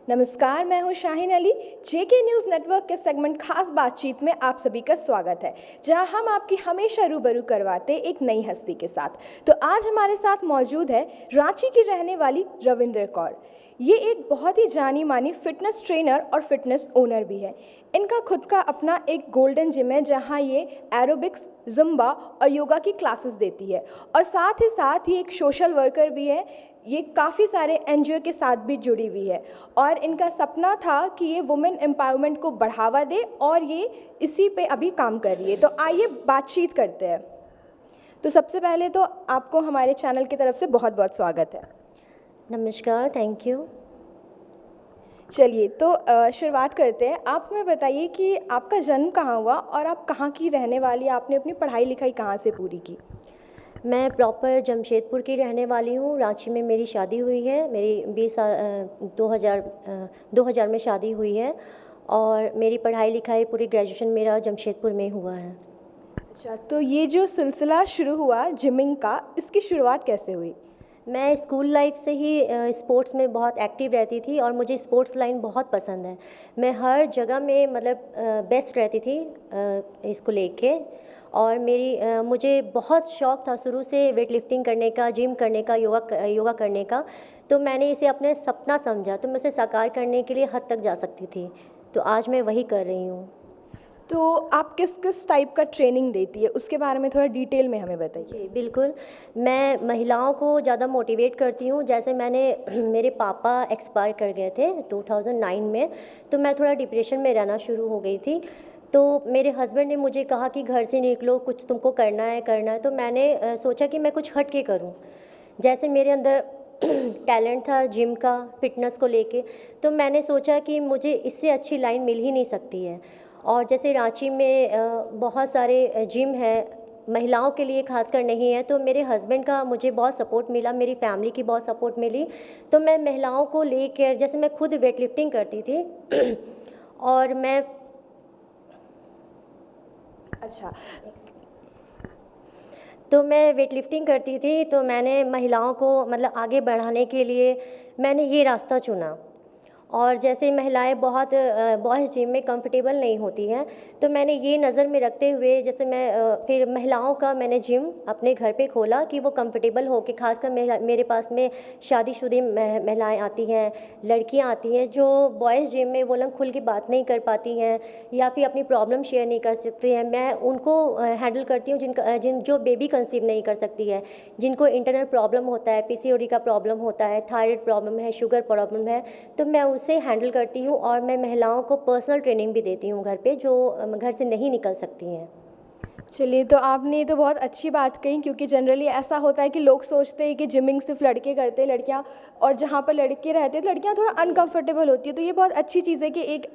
नमस्कार, मैं हूं शाहीन अली। जेके न्यूज़ नेटवर्क के सेगमेंट खास बातचीत में आप सभी का स्वागत है, जहां हम आपकी हमेशा रूबरू करवाते एक नई हस्ती के साथ। तो आज हमारे साथ मौजूद है रांची की रहने वाली रविंद्र कौर। ये एक बहुत ही जानी मानी फिटनेस ट्रेनर और फिटनेस ओनर भी है। इनका खुद का अपना एक गोल्डन जिम है, जहां ये एरोबिक्स, जुम्बा और योगा की क्लासेस देती है, और साथ ही साथ ये एक सोशल वर्कर भी है। ये काफ़ी सारे एनजीओ के साथ भी जुड़ी हुई है, और इनका सपना था कि ये वुमेन एम्पावरमेंट को बढ़ावा दे, और ये इसी पे अभी काम कर रही है। तो आइए बातचीत करते हैं। तो सबसे पहले तो आपको हमारे चैनल की तरफ से बहुत बहुत स्वागत है। नमस्कार, थैंक यू। चलिए, तो शुरुआत करते हैं। आप हमें बताइए कि आपका जन्म कहाँ हुआ और आप कहाँ की रहने वाली, आपने अपनी पढ़ाई लिखाई कहाँ से पूरी की? मैं प्रॉपर जमशेदपुर की रहने वाली हूँ। रांची में मेरी शादी हुई है। मेरी 2000 में शादी हुई है, और मेरी पढ़ाई लिखाई पूरी ग्रेजुएशन मेरा जमशेदपुर में हुआ है। अच्छा, तो ये जो सिलसिला शुरू हुआ जिमिंग का, इसकी शुरुआत कैसे हुई? मैं स्कूल लाइफ से ही स्पोर्ट्स में बहुत एक्टिव रहती थी, और मुझे स्पोर्ट्स लाइन बहुत पसंद है। मैं हर जगह में मतलब बेस्ट रहती थी इसको लेके। और मुझे बहुत शौक़ था शुरू से वेट लिफ्टिंग करने का, जिम करने का, योगा करने का। तो मैंने इसे अपने सपना समझा, तो मैं उसे साकार करने के लिए हद तक जा सकती थी। तो आज मैं वही कर रही हूँ। तो आप किस किस टाइप का ट्रेनिंग देती है, उसके बारे में थोड़ा डिटेल में हमें बताइए। जी बिल्कुल, मैं महिलाओं को ज़्यादा मोटिवेट करती हूँ। जैसे मेरे पापा एक्सपायर कर गए थे 2009 में, तो मैं थोड़ा डिप्रेशन में रहना शुरू हो गई थी। तो मेरे हस्बैंड ने मुझे कहा कि घर से निकलो, कुछ तुमको करना है। तो मैंने सोचा कि मैं कुछ हट के करूँ। जैसे मेरे अंदर टैलेंट था जिम का, फिटनेस को लेके, तो मैंने सोचा कि मुझे इससे अच्छी लाइन मिल ही नहीं सकती है। और जैसे रांची में बहुत सारे जिम हैं, महिलाओं के लिए खासकर नहीं है, तो मेरे हस्बैंड का मुझे बहुत सपोर्ट मिला, मेरी फैमिली की बहुत सपोर्ट मिली। तो मैं महिलाओं को लेकर, जैसे मैं खुद वेट लिफ्टिंग करती थी और मैं अच्छा, तो मैं वेट लिफ्टिंग करती थी, तो मैंने महिलाओं को मतलब आगे बढ़ाने के लिए मैंने ये रास्ता चुना। और जैसे महिलाएं बहुत बॉयज़ जिम में कंफर्टेबल नहीं होती हैं, तो मैंने ये नज़र में रखते हुए जैसे फिर महिलाओं का मैंने जिम अपने घर पे खोला कि वो कंफर्टेबल हो के, खासकर मेरे पास में शादीशुदा महिलाएं आती हैं, लड़कियां आती हैं जो बॉयज़ जिम में वो लोग खुल के बात नहीं कर पाती हैं या फिर अपनी प्रॉब्लम शेयर नहीं कर सकती हैं। मैं उनको हैंडल करती हूँ जो बेबी कंसीव नहीं कर सकती है, जिनको इंटरनल प्रॉब्लम होता है, पीसीओडी का प्रॉब्लम होता है, थायराइड प्रॉब्लम है, शुगर प्रॉब्लम है, तो मैं उसे हैंडल करती हूँ। और मैं महिलाओं को पर्सनल ट्रेनिंग भी देती हूँ घर पे, जो घर से नहीं निकल सकती हैं। चलिए, तो आपने तो बहुत अच्छी बात कही, क्योंकि जनरली ऐसा होता है कि लोग सोचते हैं कि जिमिंग सिर्फ लड़के करते हैं, लड़कियां, और जहाँ पर लड़के रहते हैं तो लड़कियां थोड़ा अनकंफर्टेबल होती है। तो ये बहुत अच्छी चीज़ है कि एक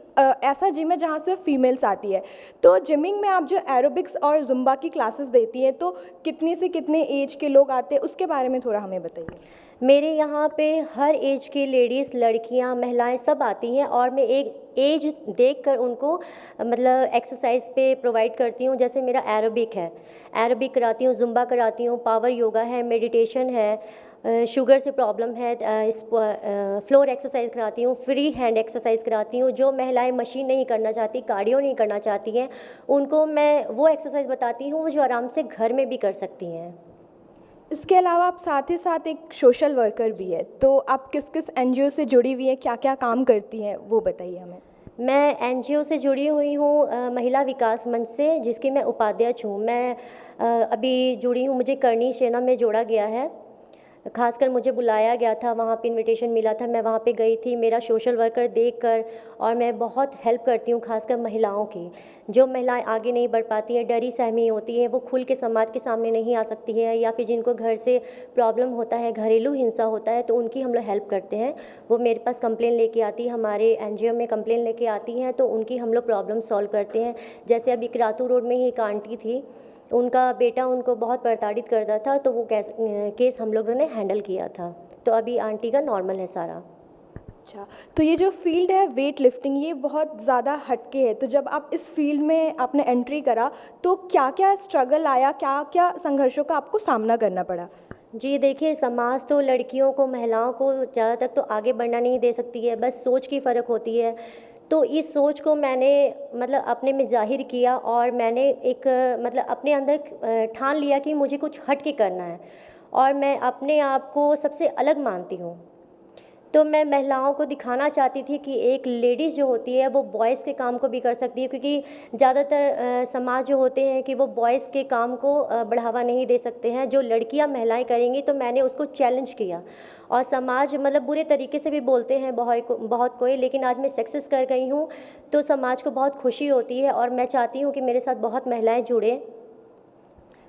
ऐसा जिम है जहाँ सिर्फ फीमेल्स आती है। तो जिमिंग में आप जो एरोबिक्स और जुम्बा की क्लासेस देती हैं, तो कितने से कितने एज के लोग आते हैं, उसके बारे में थोड़ा हमें बताइए। मेरे यहाँ पे हर एज की लेडीज़, लड़कियाँ, महिलाएं सब आती हैं, और मैं एक एज देखकर उनको मतलब एक्सरसाइज पे प्रोवाइड करती हूँ। जैसे मेरा एरोबिक है, एरोबिक कराती हूँ, जुम्बा कराती हूँ, पावर योगा है, मेडिटेशन है, शुगर से प्रॉब्लम है, फ्लोर एक्सरसाइज कराती हूँ, फ्री हैंड एक्सरसाइज कराती हूँ। जो महिलाएं मशीन नहीं करना चाहती, कार्डियो नहीं करना चाहती हैं, उनको मैं वो एक्सरसाइज बताती हूँ जो आराम से घर में भी कर सकती हैं। इसके अलावा आप साथ ही साथ एक सोशल वर्कर भी है, तो आप किस किस एनजीओ से जुड़ी हुई हैं, क्या क्या काम करती हैं, वो बताइए हमें। मैं एनजीओ से जुड़ी हुई हूँ, महिला विकास मंच से, जिसकी मैं उपाध्यक्ष हूँ। मैं अभी जुड़ी हूँ, मुझे करनी सेना में जोड़ा गया है। खासकर मुझे बुलाया गया था, वहाँ पे इनविटेशन मिला था, मैं वहाँ पे गई थी। मेरा सोशल वर्कर देखकर, और मैं बहुत हेल्प करती हूँ खासकर महिलाओं की। जो महिलाएं आगे नहीं बढ़ पाती हैं, डरी सहमी होती हैं, वो खुल के समाज के सामने नहीं आ सकती हैं, या फिर जिनको घर से प्रॉब्लम होता है, घरेलू हिंसा होता है, तो उनकी हम लोग हेल्प करते हैं। वो मेरे पास कंप्लेन लेके आती है, हमारे एनजीओ में कंप्लेन लेके आती हैं, तो उनकी हम लोग प्रॉब्लम सॉल्व करते हैं। जैसे अभी क्रातू रोड में ही एक आंटी थी, उनका बेटा उनको बहुत प्रताड़ित करता था, तो वो केस हम लोगों ने हैंडल किया था। तो अभी आंटी का नॉर्मल है सारा। अच्छा, तो ये जो फील्ड है वेट लिफ्टिंग, ये बहुत ज़्यादा हटके है। तो जब आप इस फील्ड में आपने एंट्री करा, तो क्या क्या स्ट्रगल आया, क्या क्या संघर्षों का आपको सामना करना पड़ा? जी देखिए, समाज तो लड़कियों को, महिलाओं को ज़्यादा तक तो आगे बढ़ना नहीं दे सकती है, बस सोच की फ़र्क होती है। तो इस सोच को मैंने मतलब अपने में ज़ाहिर किया और मैंने एक मतलब अपने अंदर ठान लिया कि मुझे कुछ हट के करना है और मैं अपने आप को सबसे अलग मानती हूँ। तो मैं महिलाओं को दिखाना चाहती थी कि एक लेडीज़ जो होती है वो बॉयज़ के काम को भी कर सकती है, क्योंकि ज़्यादातर समाज जो होते हैं कि वो बॉयज़ के काम को बढ़ावा नहीं दे सकते हैं, जो लड़कियां महिलाएं करेंगी। तो मैंने उसको चैलेंज किया और समाज मतलब बुरे तरीके से भी बोलते हैं बहुत कोई, लेकिन आज मैं सक्सेस कर गई हूँ तो समाज को बहुत खुशी होती है और मैं चाहती हूँ कि मेरे साथ बहुत महिलाएँ जुड़ें।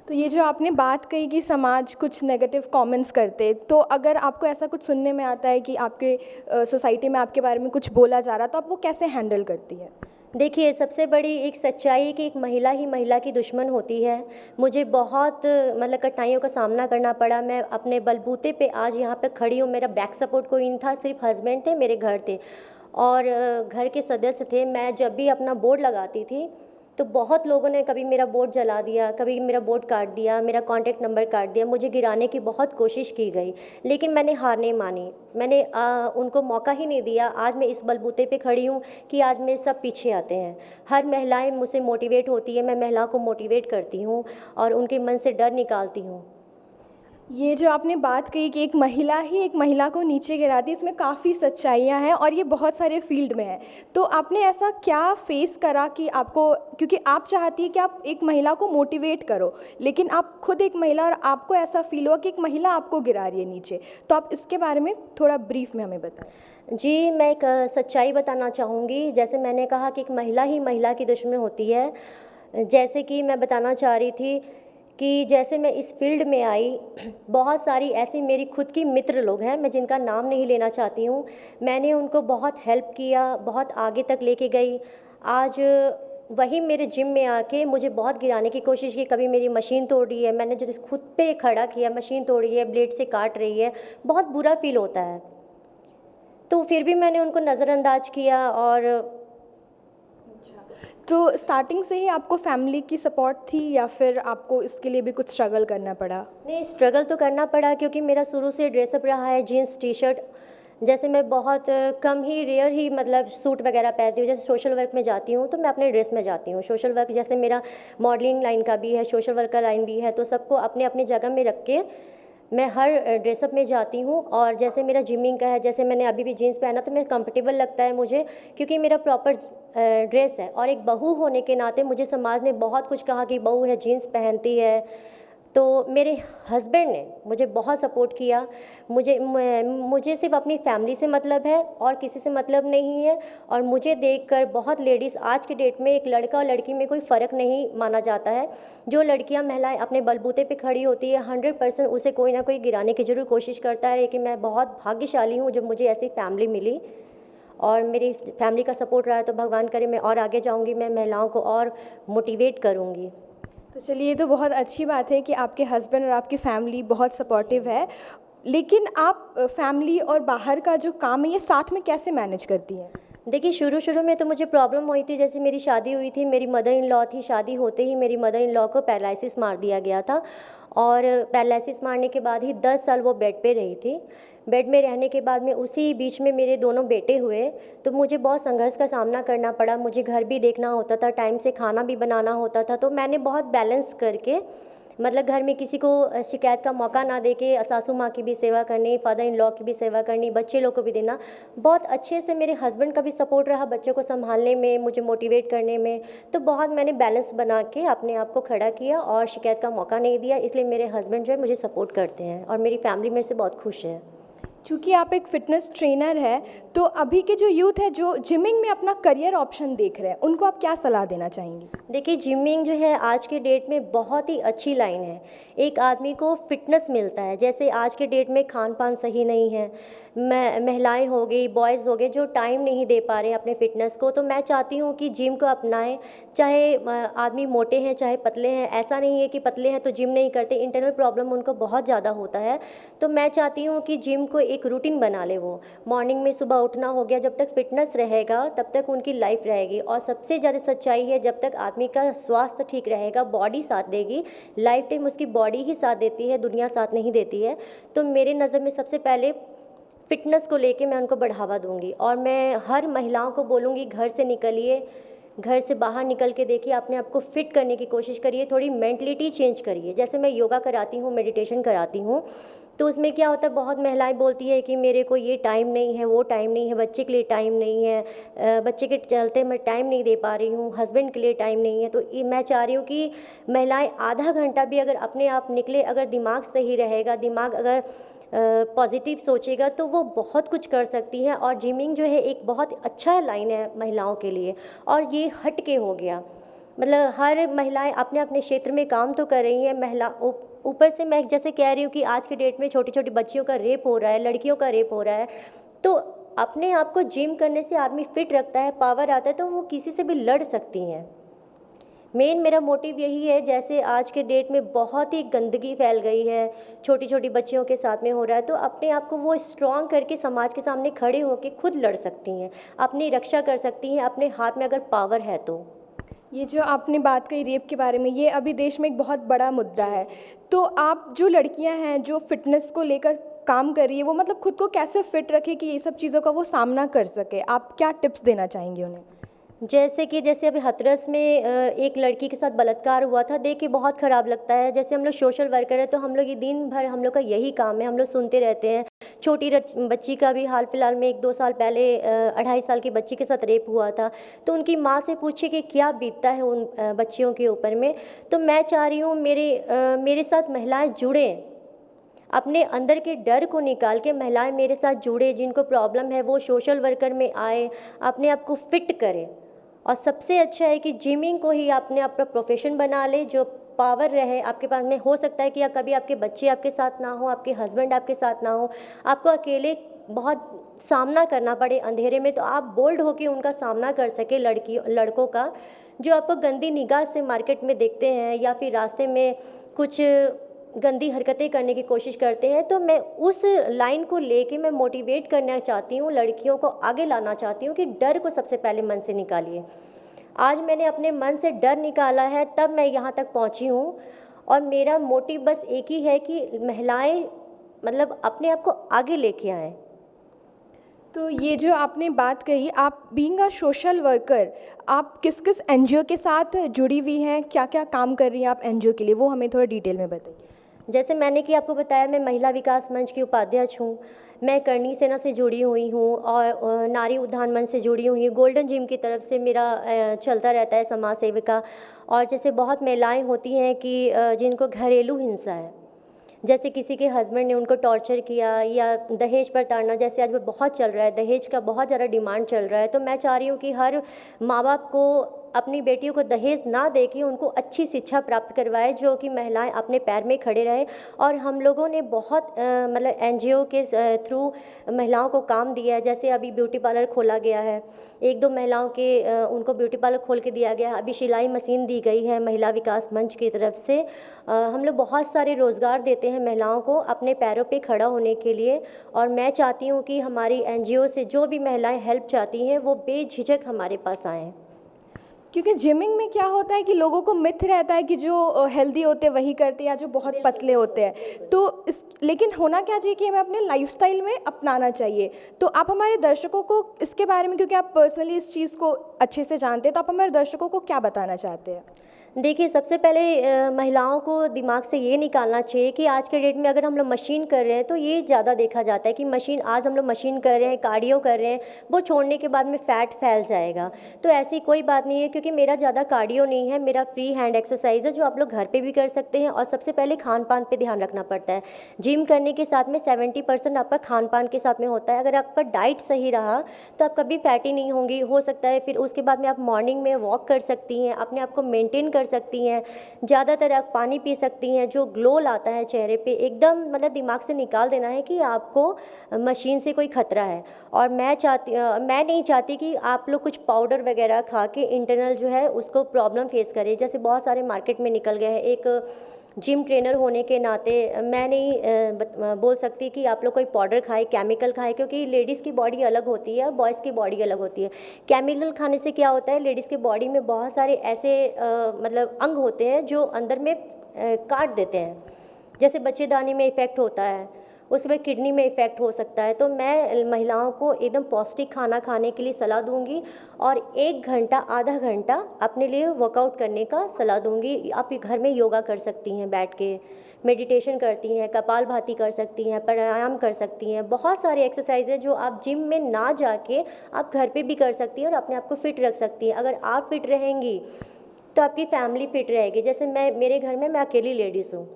तो ये जो आपने बात कही कि समाज कुछ नेगेटिव कमेंट्स करते, तो अगर आपको ऐसा कुछ सुनने में आता है कि आपके सोसाइटी में आपके बारे में कुछ बोला जा रहा, तो आप वो कैसे हैंडल करती हैं? देखिए, सबसे बड़ी एक सच्चाई है कि एक महिला ही महिला की दुश्मन होती है। मुझे बहुत मतलब कठिनाइयों का सामना करना पड़ा। मैं अपने बलबूते पे आज यहाँ पे खड़ी हूँ। मेरा बैक सपोर्ट कोई नहीं था, सिर्फ हस्बैंड थे, मेरे घर थे और घर के सदस्य थे। मैं जब भी अपना बोर्ड लगाती थी तो बहुत लोगों ने कभी मेरा बोर्ड जला दिया, कभी मेरा बोर्ड काट दिया, मेरा कॉन्टैक्ट नंबर काट दिया। मुझे गिराने की बहुत कोशिश की गई, लेकिन मैंने हार नहीं मानी। मैंने उनको मौका ही नहीं दिया। आज मैं इस बलबूते पे खड़ी हूँ कि आज मेरे सब पीछे आते हैं। हर महिलाएं मुझसे मोटिवेट होती है, मैं महिलाओं को मोटिवेट करती हूँ और उनके मन से डर निकालती हूँ। ये जो आपने बात कही कि एक महिला ही एक महिला को नीचे गिराती है, इसमें काफ़ी सच्चाइयाँ हैं और ये बहुत सारे फील्ड में है। तो आपने ऐसा क्या फेस करा कि आपको, क्योंकि आप चाहती है कि आप एक महिला को मोटिवेट करो, लेकिन आप खुद एक महिला और आपको ऐसा फील हुआ कि एक महिला आपको गिरा रही है नीचे, तो आप इसके बारे में थोड़ा ब्रीफ में हमें बताएं। जी, मैं एक सच्चाई बताना चाहूँगी। जैसे मैंने कहा कि एक महिला ही महिला की दुश्मन होती है। जैसे कि मैं बताना चाह रही थी कि जैसे मैं इस फील्ड में आई, बहुत सारी ऐसी मेरी खुद की मित्र लोग हैं, मैं जिनका नाम नहीं लेना चाहती हूँ। मैंने उनको बहुत हेल्प किया, बहुत आगे तक लेके गई। आज वही मेरे जिम में आके मुझे बहुत गिराने की कोशिश की। कभी मेरी मशीन तोड़ रही है, मैंने जो खुद पे खड़ा किया, मशीन तोड़ रही है, ब्लेड से काट रही है, बहुत बुरा फील होता है। तो फिर भी मैंने उनको नज़रअंदाज किया और तो स्टार्टिंग से ही आपको फैमिली की सपोर्ट थी या फिर आपको इसके लिए भी कुछ स्ट्रगल करना पड़ा? नहीं, स्ट्रगल तो करना पड़ा क्योंकि मेरा शुरू से ड्रेसअप रहा है, जीन्स टी शर्ट। जैसे मैं बहुत कम ही रेयर ही मतलब सूट वगैरह पहनती हूँ। जैसे सोशल वर्क में जाती हूँ तो मैं अपने ड्रेस में जाती हूँ। सोशल वर्क जैसे मेरा मॉडलिंग लाइन का भी है, सोशल वर्क का लाइन भी है, तो सबको अपने अपनी जगह में रख के मैं हर ड्रेसअप में जाती हूँ। और जैसे मेरा जिमिंग का है, जैसे मैंने अभी भी जीन्स पहना तो मैं कंफर्टेबल लगता है मुझे, क्योंकि मेरा प्रॉपर ड्रेस है। और एक बहू होने के नाते मुझे समाज ने बहुत कुछ कहा कि बहू है, जीन्स पहनती है। तो मेरे हस्बैंड ने मुझे बहुत सपोर्ट किया। मुझे सिर्फ अपनी फैमिली से मतलब है और किसी से मतलब नहीं है। और मुझे देखकर बहुत लेडीज़, आज के डेट में एक लड़का और लड़की में कोई फ़र्क नहीं माना जाता है। जो लड़कियां, महिलाएं अपने बलबूते पे खड़ी होती है, 100% उसे कोई ना कोई गिराने की ज़रूर कोशिश करता है। लेकिन मैं बहुत भाग्यशाली हूँ जब मुझे ऐसी फैमिली मिली और मेरी फैमिली का सपोर्ट रहा है। तो भगवान करे मैं और आगे जाऊँगी, मैं महिलाओं को और मोटिवेट करूँगी। तो चलिए, ये तो बहुत अच्छी बात है कि आपके हस्बैंड और आपकी फैमिली बहुत सपोर्टिव है। लेकिन आप फैमिली और बाहर का जो काम है ये साथ में कैसे मैनेज करती हैं? देखिए, शुरू में तो मुझे प्रॉब्लम हुई थी। जैसे मेरी शादी हुई थी, मेरी मदर इन लॉ थी, शादी होते ही मेरी मदर इन लॉ को पैरालिसिस मार दिया गया था और पैरालिसिस मारने के बाद ही 10 साल वो बेड पे रही थी। बेड में रहने के बाद में उसी बीच में मेरे दोनों बेटे हुए, तो मुझे बहुत संघर्ष का सामना करना पड़ा। मुझे घर भी देखना होता था, टाइम से खाना भी बनाना होता था। तो मैंने बहुत बैलेंस करके मतलब घर में किसी को शिकायत का मौका ना देके सासू माँ की भी सेवा करनी, फादर इन लॉ की भी सेवा करनी, बच्चे लोग को भी देना। बहुत अच्छे से मेरे हस्बैंड का भी सपोर्ट रहा बच्चों को संभालने में, मुझे मोटिवेट करने में। तो बहुत मैंने बैलेंस बना के अपने आप को खड़ा किया और शिकायत का मौका नहीं दिया। इसलिए मेरे हस्बैंड जो है मुझे सपोर्ट करते हैं और मेरी फैमिली मेरे से बहुत खुश है। चूँकि आप एक फ़िटनेस ट्रेनर हैं, तो अभी के जो यूथ है जो जिमिंग में अपना करियर ऑप्शन देख रहे हैं, उनको आप क्या सलाह देना चाहेंगी? देखिए, जिमिंग जो है आज के डेट में बहुत ही अच्छी लाइन है। एक आदमी को फिटनेस मिलता है। जैसे आज के डेट में खान पान सही नहीं है, महिलाएं हो गई, बॉयज़ हो गए जो टाइम नहीं दे पा रहे हैं अपने फिटनेस को। तो मैं चाहती हूँ कि जिम को अपनाएं। चाहे आदमी मोटे हैं चाहे पतले हैं, ऐसा नहीं है कि पतले हैं तो जिम नहीं करते, इंटरनल प्रॉब्लम उनको बहुत ज़्यादा होता है। तो मैं चाहती हूँ कि जिम को एक रूटीन बना ले। वो मॉर्निंग में सुबह उठना हो गया, जब तक फिटनेस रहेगा तब तक उनकी लाइफ रहेगी। और सबसे ज़्यादा सच्चाई है, जब तक आदमी का स्वास्थ्य ठीक रहेगा, बॉडी साथ देगी, लाइफ टाइम उसकी बॉडी ही साथ देती है, दुनिया साथ नहीं देती है। तो मेरे नज़र में सबसे पहले फ़िटनेस को लेके मैं उनको बढ़ावा दूंगी। और मैं हर महिलाओं को बोलूँगी, घर से निकलिए, घर से बाहर निकल के देखिए, अपने आप को फिट करने की कोशिश करिए, थोड़ी मेंटलिटी चेंज करिए। जैसे मैं योगा कराती हूँ, मेडिटेशन कराती हूँ, तो उसमें क्या होता है, बहुत महिलाएं बोलती है कि मेरे को ये टाइम नहीं है, वो टाइम नहीं है, बच्चे के लिए टाइम नहीं है, बच्चे के चलते मैं टाइम नहीं दे पा रही हूँ, हस्बैंड के लिए टाइम नहीं है। तो मैं चाह रही हूँ कि महिलाएं आधा घंटा भी अगर अपने आप निकले, अगर दिमाग सही रहेगा, दिमाग अगर पॉजिटिव सोचेगा, तो वो बहुत कुछ कर सकती हैं। और जिमिंग जो है एक बहुत अच्छा लाइन है महिलाओं के लिए, और ये हट के हो गया। मतलब हर महिलाएं अपने अपने क्षेत्र में काम तो कर रही हैं। महिला ऊपर से मैं जैसे कह रही हूँ कि आज के डेट में छोटी छोटी बच्चियों का रेप हो रहा है, लड़कियों का रेप हो रहा है। तो अपने आप को जिम करने से आदमी फिट रखता है, पावर आता है, तो वो किसी से भी लड़ सकती हैं। मेन मेरा मोटिव यही है, जैसे आज के डेट में बहुत ही गंदगी फैल गई है, छोटी छोटी बच्चियों के साथ में हो रहा है, तो अपने आप को वो स्ट्रॉन्ग करके समाज के सामने खड़े होकर खुद लड़ सकती हैं, अपनी रक्षा कर सकती हैं, अपने हाथ में अगर पावर है तो। ये जो आपने बात कही रेप के बारे में, ये अभी देश में एक बहुत बड़ा मुद्दा है। तो आप जो लड़कियां हैं जो फिटनेस को लेकर काम कर रही है, वो मतलब खुद को कैसे फिट रखे कि ये सब चीज़ों का वो सामना कर सके, आप क्या टिप्स देना चाहेंगे उन्हें? जैसे अभी हाथरस में एक लड़की के साथ बलात्कार हुआ था, देख के बहुत ख़राब लगता है। जैसे हम लोग सोशल वर्कर है, तो हम लोग ये दिन भर हम लोग का यही काम है, हम लोग सुनते रहते हैं। छोटी बच्ची का भी हाल फिलहाल में 1-2 साल पहले 2.5 साल की बच्ची के साथ रेप हुआ था। तो उनकी माँ से पूछे कि क्या बीतता है उन बच्चियों के ऊपर में। तो मैं चाह रही हूँ मेरे साथ महिलाएं जुड़ें, अपने अंदर के डर को निकाल के महिलाएं मेरे साथ जुड़े, जिनको प्रॉब्लम है वो सोशल वर्कर में आए, अपने आप को फिट करें। और सबसे अच्छा है कि जिमिंग को ही आपने अपना प्रोफेशन बना ले, जो पावर रहे आपके पास में। हो सकता है कि कभी आपके बच्चे आपके साथ ना हो, आपके हस्बैंड आपके साथ ना हो, आपको अकेले बहुत सामना करना पड़े अंधेरे में, तो आप बोल्ड होकर उनका सामना कर सके, लड़कों का जो आपको गंदी निगाह से मार्केट में देखते हैं या फिर रास्ते में कुछ गंदी हरकतें करने की कोशिश करते हैं। तो मैं उस लाइन को लेके मैं मोटिवेट करना चाहती हूँ, लड़कियों को आगे लाना चाहती हूँ कि डर को सबसे पहले मन से निकालिए। आज मैंने अपने मन से डर निकाला है, तब मैं यहाँ तक पहुँची हूँ। और मेरा मोटिव बस एक ही है कि महिलाएं मतलब अपने आप को आगे लेके आएँ। तो ये जो आपने बात कही, आप बीइंग अ सोशल वर्कर, आप किस किस एनजीओ के साथ जुड़ी हुई हैं, क्या क्या काम कर रही हैं आप एनजीओ के लिए, वो हमें थोड़ा डिटेल में बताइए। जैसे मैंने कि आपको बताया, मैं महिला विकास मंच की उपाध्यक्ष हूँ, मैं करणी सेना से जुड़ी हुई हूँ और नारी उद्यान मंच से जुड़ी हुई हूँ। गोल्डन जिम की तरफ से मेरा चलता रहता है समाज सेविका। और जैसे बहुत महिलाएं होती हैं कि जिनको घरेलू हिंसा है, जैसे किसी के हस्बैंड ने उनको टॉर्चर किया या दहेज पर ताड़ना, जैसे आज वो बहुत चल रहा है, दहेज का बहुत ज़्यादा डिमांड चल रहा है। तो मैं चाह रही हूँ कि हर माँ बाप को अपनी बेटियों को दहेज ना दे के उनको अच्छी शिक्षा प्राप्त करवाए, जो कि महिलाएं अपने पैर में खड़े रहे। और हम लोगों ने बहुत मतलब एनजीओ के थ्रू महिलाओं को काम दिया है। जैसे अभी ब्यूटी पार्लर खोला गया है, 1-2 महिलाओं के उनको ब्यूटी पार्लर खोल के दिया गया है। अभी सिलाई मशीन दी गई है महिला विकास मंच की तरफ से। हम लोग बहुत सारे रोज़गार देते हैं महिलाओं को अपने पैरों पे खड़ा होने के लिए। और मैं चाहती हूँ कि हमारी एनजीओ से जो भी महिलाएं हेल्प चाहती हैं वो बेझिझक हमारे पास आएँ। क्योंकि जिमिंग में क्या होता है कि लोगों को मिथ रहता है कि जो हेल्दी होते हैं वही करते हैं, या जो बहुत पतले होते हैं। तो लेकिन होना क्या चाहिए कि हमें अपने लाइफस्टाइल में अपनाना चाहिए। तो आप हमारे दर्शकों को इसके बारे में, क्योंकि आप पर्सनली इस चीज़ को अच्छे से जानते हैं, तो आप हमारे दर्शकों को क्या बताना चाहते हैं? देखिए, सबसे पहले महिलाओं को दिमाग से ये निकालना चाहिए कि आज के डेट में अगर हम लोग मशीन कर रहे हैं तो ये ज़्यादा देखा जाता है कि मशीन, आज हम लोग मशीन कर रहे हैं, कार्डियो कर रहे हैं, वो छोड़ने के बाद में फ़ैट फैल जाएगा। तो ऐसी कोई बात नहीं है, क्योंकि मेरा ज़्यादा कार्डियो नहीं है, मेरा फ्री हैंड एक्सरसाइज है जो आप लोग घर पे भी कर सकते हैं। और सबसे पहले खान पान पे ध्यान रखना पड़ता है। जिम करने के साथ में 70% आपका खान पान के साथ में होता है। अगर आपका डाइट सही रहा तो आप कभी फैटी नहीं होंगी। हो सकता है फिर उसके बाद में आप मॉर्निंग में वॉक कर सकती हैं, अपने आप को मेनटेन कर सकती हैं, ज़्यादातर आप पानी पी सकती हैं। जो ग्लो लाता है चेहरे पे, एकदम मतलब दिमाग से निकाल देना है कि आपको मशीन से कोई खतरा है। और मैं नहीं चाहती कि आप लोग कुछ पाउडर वगैरह खा के इंटरनल जो है उसको प्रॉब्लम फेस करें। जैसे बहुत सारे मार्केट में निकल गए हैं, एक जिम ट्रेनर होने के नाते मैं नहीं बोल सकती कि आप लोग कोई पाउडर खाए, केमिकल खाए, क्योंकि लेडीज़ की बॉडी अलग होती है, बॉयज़ की बॉडी अलग होती है। केमिकल खाने से क्या होता है, लेडीज़ की बॉडी में बहुत सारे ऐसे मतलब अंग होते हैं जो अंदर में काट देते हैं। जैसे बच्चेदानी में इफ़ेक्ट होता है, उसमें किडनी में इफ़ेक्ट हो सकता है। तो मैं महिलाओं को एकदम पौष्टिक खाना खाने के लिए सलाह दूंगी और 1 घंटा आधा घंटा अपने लिए वर्कआउट करने का सलाह दूंगी। आप घर में योगा कर सकती हैं, बैठ के मेडिटेशन करती हैं, कपालभाति कर सकती हैं, प्राणायाम कर सकती हैं। बहुत सारे एक्सरसाइज है जो आप जिम में ना जाके आप घर पे भी कर सकती हैं और अपने आप को फिट रख सकती हैं। अगर आप फिट रहेंगी तो आपकी फैमिली फिट रहेगी। जैसे मेरे घर में मैं अकेली लेडीज़ हूँ,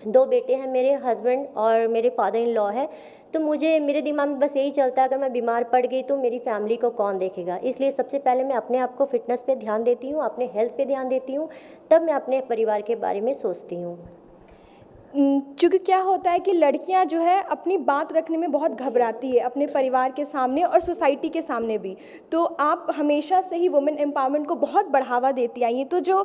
2 बेटे हैं, मेरे हस्बैंड और मेरे फादर इन लॉ है। तो मेरे दिमाग में बस यही चलता है, अगर मैं बीमार पड़ गई तो मेरी फैमिली को कौन देखेगा। इसलिए सबसे पहले मैं अपने आप को फिटनेस पे ध्यान देती हूँ, अपने हेल्थ पे ध्यान देती हूँ, तब मैं अपने परिवार के बारे में सोचती हूँ। क्योंकि क्या होता है कि लड़कियां जो है अपनी बात रखने में बहुत घबराती है, अपने परिवार के सामने और सोसाइटी के सामने भी। तो आप हमेशा से ही वुमेन एम्पावरमेंट को बहुत बढ़ावा देती आई हैं। तो जो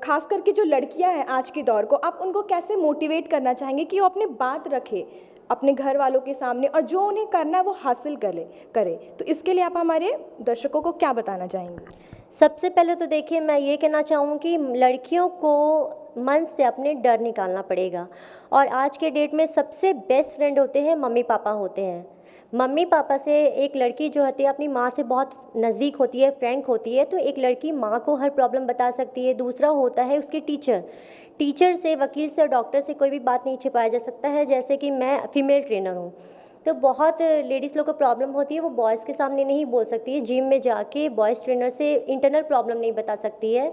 खास करके जो लड़कियां हैं आज के दौर को, आप उनको कैसे मोटिवेट करना चाहेंगे कि वो अपनी बात रखे अपने घर वालों के सामने और जो उन्हें करना है वो हासिल करे। तो इसके लिए आप हमारे दर्शकों को क्या बताना चाहेंगे? सबसे पहले तो देखिए, मैं ये कहना चाहूँ कि लड़कियों को मन से अपने डर निकालना पड़ेगा। और आज के डेट में सबसे बेस्ट फ्रेंड होते हैं मम्मी पापा होते हैं। मम्मी पापा से एक लड़की जो होती है अपनी माँ से बहुत नज़दीक होती है, फ्रैंक होती है। तो एक लड़की माँ को हर प्रॉब्लम बता सकती है। दूसरा होता है उसके टीचर से, वकील से और डॉक्टर से कोई भी बात नहीं छिपाया जा सकता है। जैसे कि मैं फीमेल ट्रेनर हूँ, तो बहुत लेडीज़ लोग को प्रॉब्लम होती है, वो बॉयज़ के सामने नहीं बोल सकती है। जिम में जाके बॉयज़ ट्रेनर से इंटरनल प्रॉब्लम नहीं बता सकती है।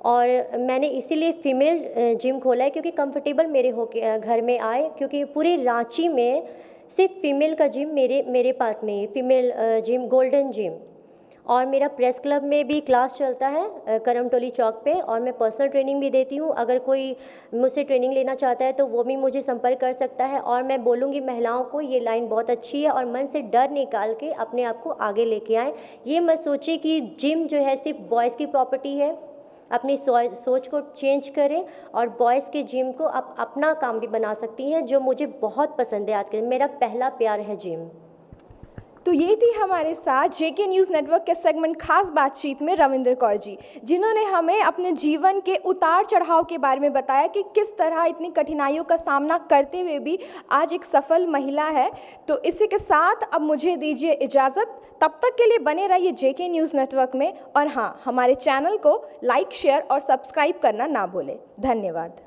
और मैंने इसीलिए फ़ीमेल जिम खोला है, क्योंकि कंफर्टेबल मेरे घर में आए, क्योंकि पूरे रांची में सिर्फ फीमेल का जिम मेरे पास में ही, फीमेल जिम गोल्डन जिम। और मेरा प्रेस क्लब में भी क्लास चलता है करमटोली चौक पे, और मैं पर्सनल ट्रेनिंग भी देती हूँ। अगर कोई मुझसे ट्रेनिंग लेना चाहता है तो वो भी मुझे संपर्क कर सकता है। और मैं बोलूँगी महिलाओं को ये लाइन बहुत अच्छी है, और मन से डर निकाल के अपने आप को आगे लेके आएँ। ये मत सोचिए कि जिम जो है सिर्फ बॉयज़ की प्रॉपर्टी है। अपनी सोच को चेंज करें और बॉयज़ के जिम को आप अपना काम भी बना सकती हैं, जो मुझे बहुत पसंद है। आज के मेरा पहला प्यार है जिम। तो ये थी हमारे साथ जेके न्यूज़ नेटवर्क के सेगमेंट खास बातचीत में रविंद्र कौर जी, जिन्होंने हमें अपने जीवन के उतार चढ़ाव के बारे में बताया कि किस तरह इतनी कठिनाइयों का सामना करते हुए भी आज एक सफल महिला है। तो इसी के साथ अब मुझे दीजिए इजाज़त। तब तक के लिए बने रहिए जेके न्यूज़ नेटवर्क में, और हाँ, हमारे चैनल को लाइक, शेयर और सब्सक्राइब करना ना भूलें। धन्यवाद।